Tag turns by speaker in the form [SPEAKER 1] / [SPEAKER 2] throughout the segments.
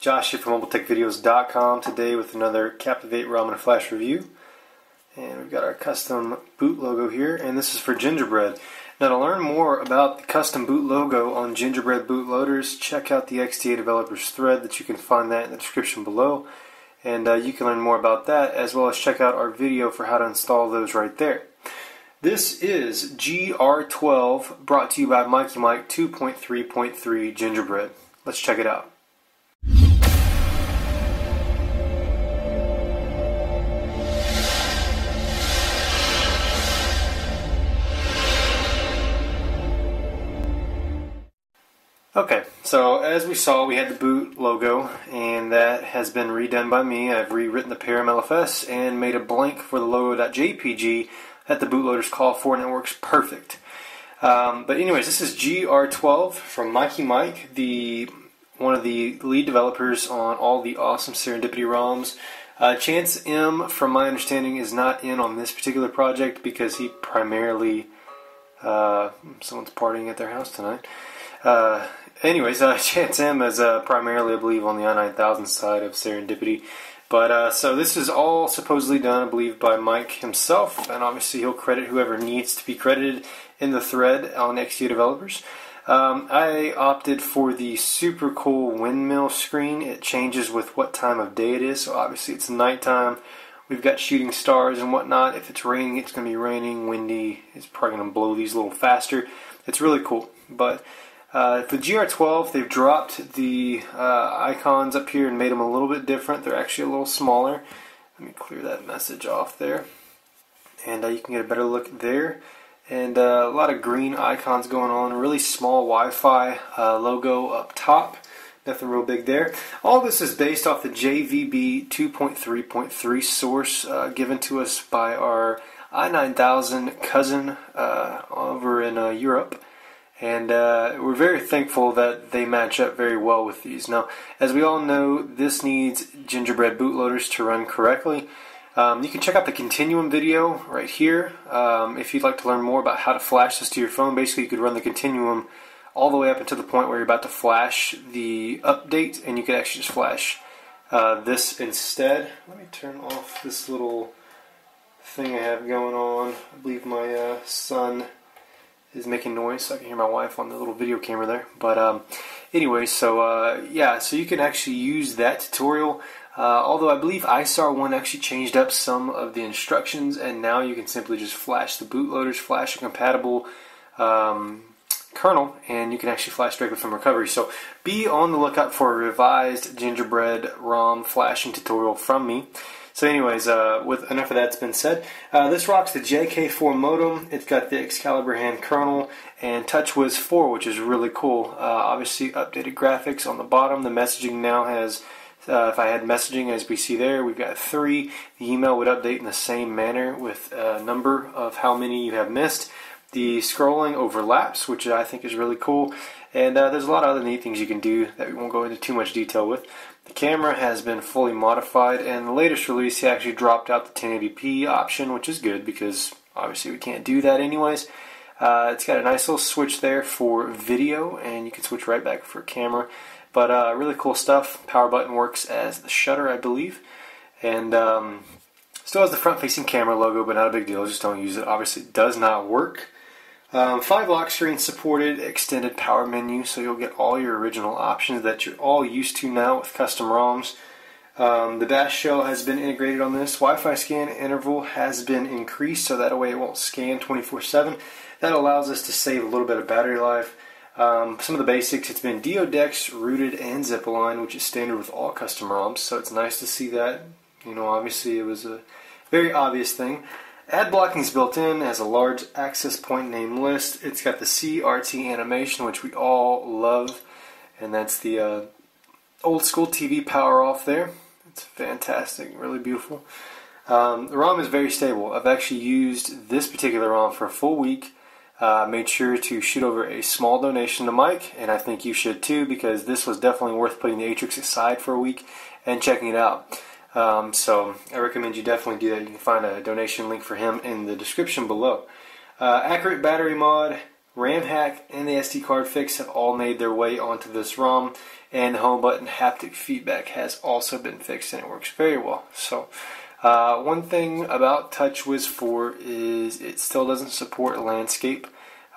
[SPEAKER 1] Josh here from MobileTechVideos.com today with another Captivate ROM and flash review. And we've got our custom boot logo here, and this is for Gingerbread. Now, to learn more about the custom boot logo on Gingerbread bootloaders, check out the XDA developers thread that you can find that in the description below. And you can learn more about that, as well as check out our video for how to install those right there. This is GR-12, brought to you by Mikey Mike 2.3.3 Gingerbread. Let's check it out. Okay, so as we saw, we had the boot logo, and that has been redone by me. I've rewritten the param LFS and made a blank for the logo.jpg that the bootloaders call for, and it works perfect. But anyways, this is GR-12 from Mikey Mike, one of the lead developers on all the awesome Serendipity ROMs. Chance M, from my understanding, is not in on this particular project because he primarily... someone's partying at their house tonight. Anyways, Chance M is primarily, I believe, on the i9000 side of Serendipity. But so this is all supposedly done, I believe, by Mike himself, and obviously he'll credit whoever needs to be credited in the thread on XDA developers. I opted for the super cool windmill screen. It changes with what time of day it is, so obviously it's nighttime. We've got shooting stars and whatnot. If it's raining, it's going to be raining. Windy, it's probably going to blow these a little faster. It's really cool. But for GR-12, they've dropped the icons up here and made them a little bit different. They're actually a little smaller. Let me clear that message off there. And you can get a better look there. And a lot of green icons going on. A really small Wi-Fi logo up top. Nothing real big there. All this is based off the JVB 2.3.3 source given to us by our i9000 cousin over in Europe. And we're very thankful that they match up very well with these. Now, as we all know, this needs Gingerbread bootloaders to run correctly. You can check out the Continuum video right here if you'd like to learn more about how to flash this to your phone. Basically, you could run the Continuum all the way up until the point where you're about to flash the update, and you could actually just flash this instead. Let me turn off this little thing I have going on. I believe my son is making noise, so I can hear my wife on the little video camera there. But anyway, so yeah, so you can actually use that tutorial. Although I believe ISAR 1 actually changed up some of the instructions, and now you can simply just flash the bootloaders, flash a compatible kernel, and you can actually flash directly from recovery. So be on the lookout for a revised Gingerbread ROM flashing tutorial from me. So anyways, with enough of that's been said, this rocks the JK4 modem. It's got the Excalibur hand kernel and TouchWiz 4, which is really cool. Obviously updated graphics on the bottom. The messaging now has, if I had messaging as we see there, we've got 3. The email would update in the same manner with a number of how many you have missed. The scrolling overlaps, which I think is really cool. And there's a lot of other neat things you can do that we won't go into too much detail with. The camera has been fully modified, and the latest release he actually dropped out the 1080p option, which is good because obviously we can't do that anyways. It's got a nice little switch there for video, and you can switch right back for camera. But really cool stuff. Power button works as the shutter, I believe. And still has the front-facing camera logo, but not a big deal. Just don't use it. Obviously it does not work. 5 lock screens supported, extended power menu, so you'll get all your original options that you're all used to now with custom ROMs. The bash shell has been integrated on this. Wi-Fi scan interval has been increased, so that way it won't scan 24/7. That allows us to save a little bit of battery life. Some of the basics, it's been DODEX, rooted, and zip-align, which is standard with all custom ROMs, so it's nice to see that. You know, obviously it was a very obvious thing. Ad blocking is built in, has a large access point name list. It's got the CRT animation, which we all love, and that's the old school TV power off there. It's fantastic, really beautiful. The ROM is very stable. I've actually used this particular ROM for a full week. Made sure to shoot over a small donation to Mike, and I think you should too, because this was definitely worth putting the Atrix aside for a week and checking it out. So I recommend you definitely do that. You can find a donation link for him in the description below. Accurate battery mod, RAM hack and the SD card fix have all made their way onto this ROM, and the home button haptic feedback has also been fixed and it works very well. So one thing about TouchWiz 4 is it still doesn't support landscape.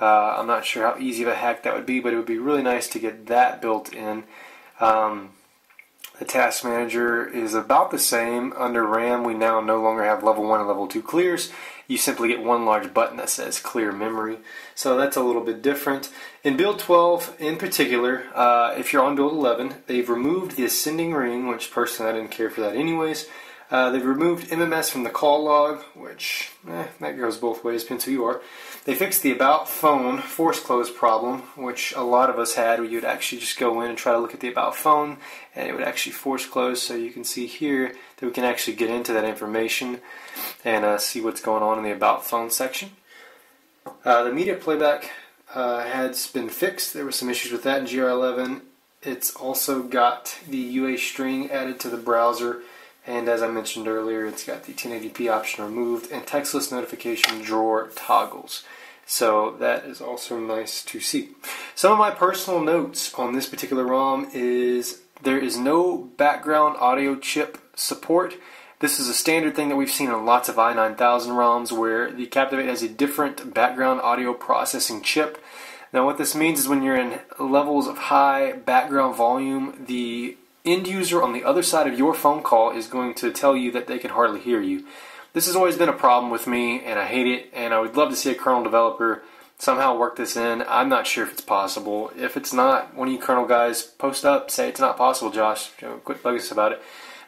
[SPEAKER 1] I'm not sure how easy of a hack that would be, but it would be really nice to get that built in. The task manager is about the same. Under RAM, we now no longer have level 1 and level 2 clears. You simply get one large button that says clear memory. So that's a little bit different. In build 12 in particular, if you're on build 11, they've removed the ascending ring, which personally I didn't care for that anyways. They've removed MMS from the call log, which that goes both ways, depends who you are. They fixed the About Phone force close problem, which a lot of us had, where you'd actually just go in and try to look at the About Phone, and it would actually force close. So you can see here that we can actually get into that information and see what's going on in the About Phone section. The media playback has been fixed. There were some issues with that in GR11. It's also got the UA string added to the browser. And as I mentioned earlier, it's got the 1080p option removed and textless notification drawer toggles. So that is also nice to see. Some of my personal notes on this particular ROM is there is no background audio chip support. This is a standard thing that we've seen on lots of i9000 ROMs where the Captivate has a different background audio processing chip. Now what this means is when you're in levels of high background volume, the end user on the other side of your phone call is going to tell you that they can hardly hear you. This has always been a problem with me, and I hate it, and I would love to see a kernel developer somehow work this in. I'm not sure if it's possible. If it's not, one of you kernel guys, post up, say it's not possible, Josh. Quit bugging us about it.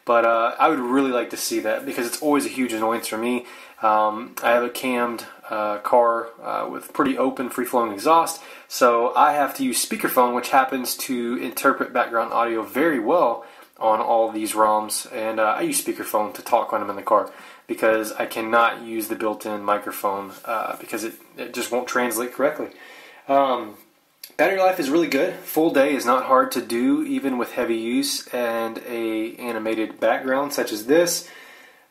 [SPEAKER 1] But I would really like to see that because it's always a huge annoyance for me. I have a cammed car with pretty open, free-flowing exhaust, so I have to use speakerphone, which happens to interpret background audio very well on all of these ROMs, and I use speakerphone to talk when I'm in the car because I cannot use the built-in microphone because it just won't translate correctly. Battery life is really good. Full day is not hard to do, even with heavy use and a animated background such as this.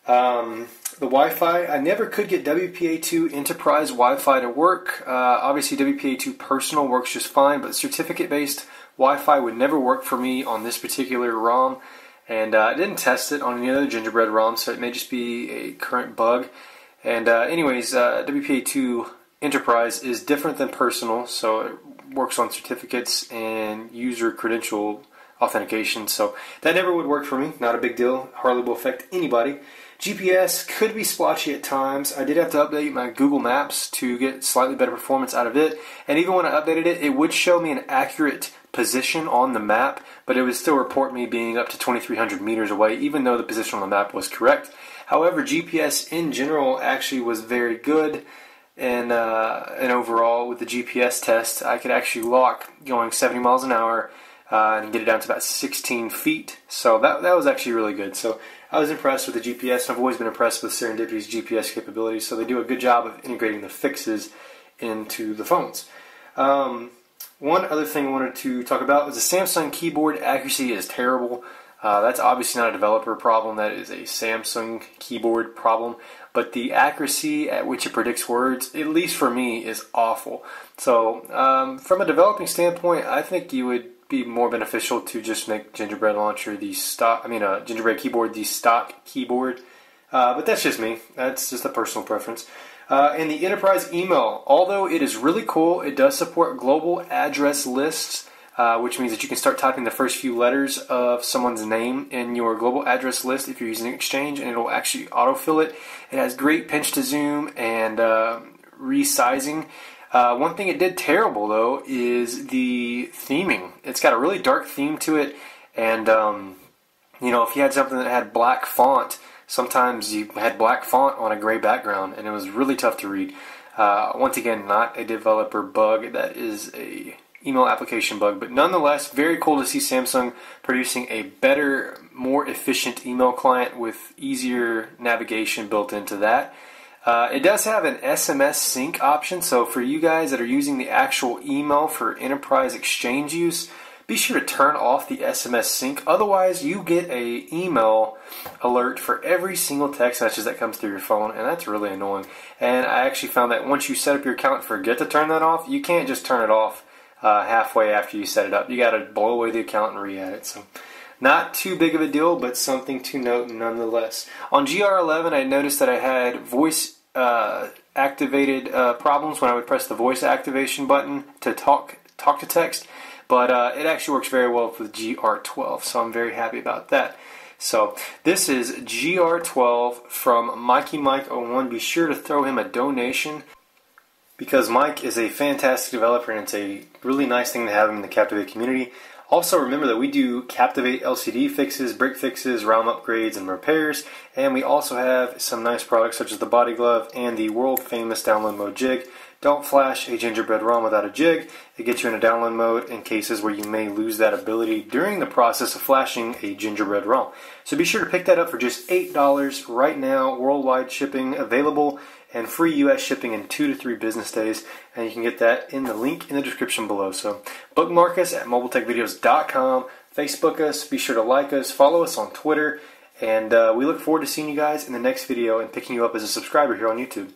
[SPEAKER 1] The Wi-Fi, I never could get WPA2 Enterprise Wi-Fi to work. Obviously WPA2 Personal works just fine, but certificate-based Wi-Fi would never work for me on this particular ROM. And I didn't test it on any other Gingerbread ROM, so it may just be a current bug. And anyways, WPA2 Enterprise is different than Personal, so it works on certificates and user credential authentication. So that never would work for me. Not a big deal. Hardly will affect anybody. GPS could be splotchy at times. I did have to update my Google Maps to get slightly better performance out of it. And even when I updated it, it would show me an accurate position on the map, but it would still report me being up to 2,300 meters away, even though the position on the map was correct. However, GPS in general actually was very good. And overall, with the GPS test, I could actually lock going 70 miles an hour and get it down to about 16 feet. So that was actually really good. So I was impressed with the GPS. I've always been impressed with Serendipity's GPS capabilities. So they do a good job of integrating the fixes into the phones. One other thing I wanted to talk about was the Samsung keyboard accuracy is terrible. That's obviously not a developer problem. That is a Samsung keyboard problem. But the accuracy at which it predicts words, at least for me, is awful. So from a developing standpoint, I think you would be more beneficial to just make Gingerbread Launcher the stock. Gingerbread Keyboard the stock keyboard. But that's just me. That's just a personal preference. And the enterprise email, although it is really cool, it does support global address lists, which means that you can start typing the first few letters of someone's name in your global address list if you're using Exchange, and it'll actually autofill it. It has great pinch to zoom and resizing. One thing it did terrible, though, is the theming. It's got a really dark theme to it, and if you had something that had black font, sometimes you had black font on a gray background, and it was really tough to read. Once again, not a developer bug. That is a email application bug, but nonetheless, very cool to see Samsung producing a better, more efficient email client with easier navigation built into that. It does have an SMS sync option, so for you guys that are using the actual email for enterprise Exchange use, be sure to turn off the SMS sync. Otherwise, you get a email alert for every single text message that comes through your phone, and that's really annoying. And I actually found that once you set up your account and forget to turn that off, you can't just turn it off halfway after you set it up. You got to blow away the account and re-add it. So, not too big of a deal, but something to note nonetheless. On GR-11, I noticed that I had voice activated problems when I would press the voice activation button to talk to text, but it actually works very well with GR-12, so I'm very happy about that. So this is GR-12 from Mikey Mike 01. Be sure to throw him a donation because Mike is a fantastic developer and it's a really nice thing to have him in the Captivate community. Also remember that we do Captivate LCD fixes, brick fixes, ROM upgrades, and repairs, and we also have some nice products such as the body glove and the world famous download mode jig. Don't flash a gingerbread ROM without a jig. It gets you in a download mode in cases where you may lose that ability during the process of flashing a gingerbread ROM. So be sure to pick that up for just $8 right now, worldwide shipping available, and free US shipping in 2 to 3 business days, and you can get that in the link in the description below. So bookmark us at mobiletechvideos.com, Facebook us, be sure to like us, follow us on Twitter, and we look forward to seeing you guys in the next video and picking you up as a subscriber here on YouTube.